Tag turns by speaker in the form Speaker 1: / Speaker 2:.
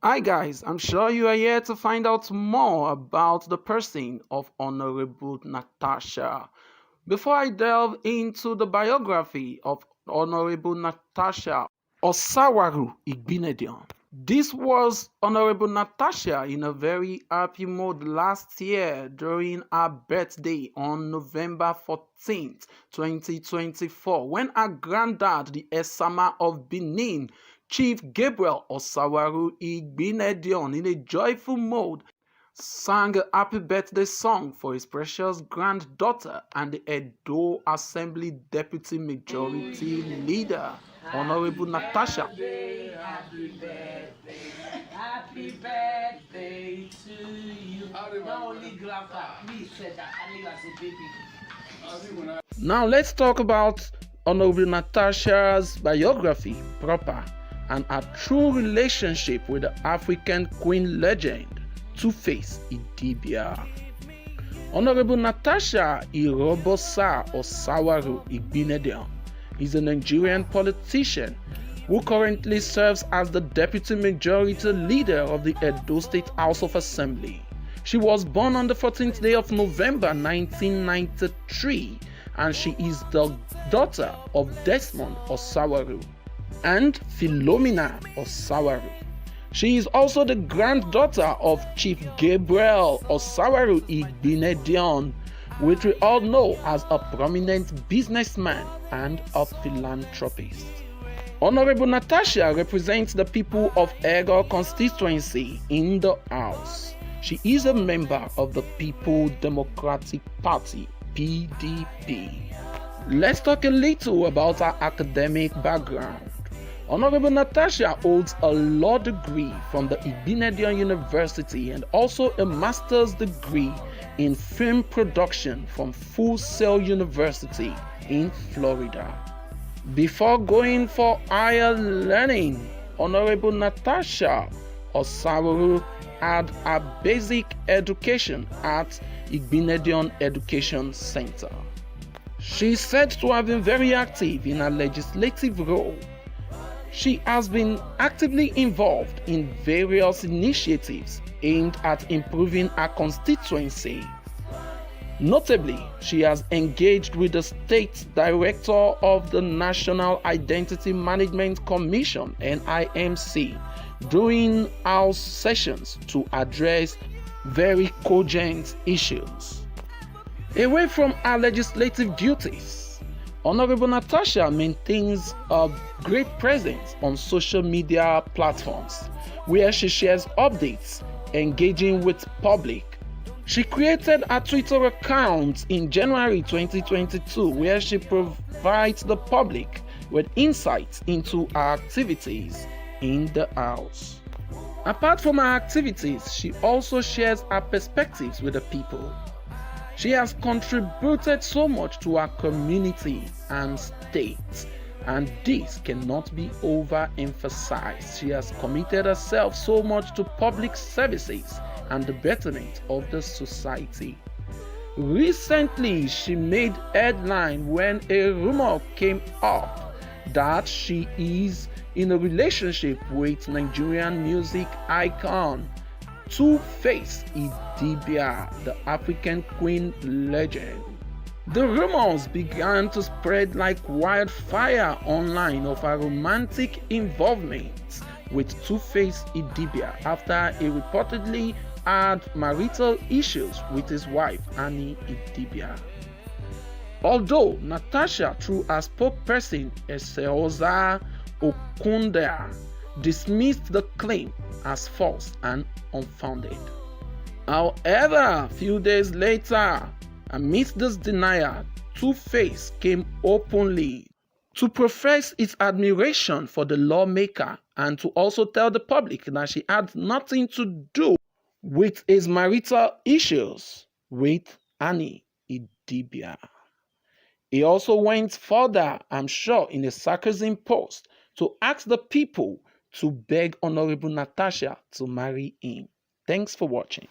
Speaker 1: Hi guys, I'm sure you are here to find out more about the person of Honorable Natasha. Before I delve into the biography of Honorable Natasha Osawaru Idibia, this was Honorable Natasha in a very happy mood last year during her birthday on November 14th, 2024, when her granddad, the Esama of Benin, Chief Gabriel Osawaru Idibia, in a joyful mode, sang a happy birthday song for his precious granddaughter and the Edo Assembly Deputy Majority Leader, Honorable Natasha.
Speaker 2: Happy birthday to you. Not only grandpa, me said that Ali was a baby.
Speaker 1: Now let's talk about Honorable Natasha's biography proper and her true relationship with the African Queen legend, Two-Face Idibia. Honorable Natasha Irobosa Osawaru Idibia is a Nigerian politician who currently serves as the Deputy Majority Leader of the Edo State House of Assembly. She was born on the 14th day of November 1993 and she is the daughter of Desmond Osawaru and Philomena Osawaru. She is also the granddaughter of Chief Gabriel Osawaru Idibia, which we all know as a prominent businessman and a philanthropist. Honorable Natasha represents the people of Egor Constituency in the House. She is a member of the People Democratic Party, PDP. Let's talk a little about her academic background. Honorable Natasha holds a law degree from the Nigerian University and also a master's degree in film production from Full Sail University in Florida. Before going for higher learning, Honorable Natasha Osawaru had a basic education at Nigerian Education Center. She is said to have been very active in her legislative role. She has been actively involved in various initiatives aimed at improving her constituency. Notably, she has engaged with the State Director of the National Identity Management Commission (NIMC) during House sessions to address very cogent issues. Away from her legislative duties, Honorable Natasha maintains a great presence on social media platforms where she shares updates, engaging with public. She created a Twitter account in January 2022 where she provides the public with insights into her activities in the House. Apart from her activities, she also shares her perspectives with the people. She has contributed so much to our community and state, and this cannot be overemphasized. She has committed herself so much to public services and the betterment of the society. Recently, she made headline when a rumor came up that she is in a relationship with Nigerian music icon Two-Face Idibia, the African Queen legend. The rumors began to spread like wildfire online of her romantic involvement with Two-Face Idibia after he reportedly had marital issues with his wife Annie Idibia. Although Natasha, through her spokesperson Eseoza Okundea, dismissed the claim as false and unfounded. However, a few days later, amidst this denial, Two-Face came openly to profess its admiration for the lawmaker and to also tell the public that she had nothing to do with his marital issues with Annie Idibia. He also went further, I'm sure, in a sarcasm post to ask the people to beg Honorable Natasha to marry him. Thanks for watching.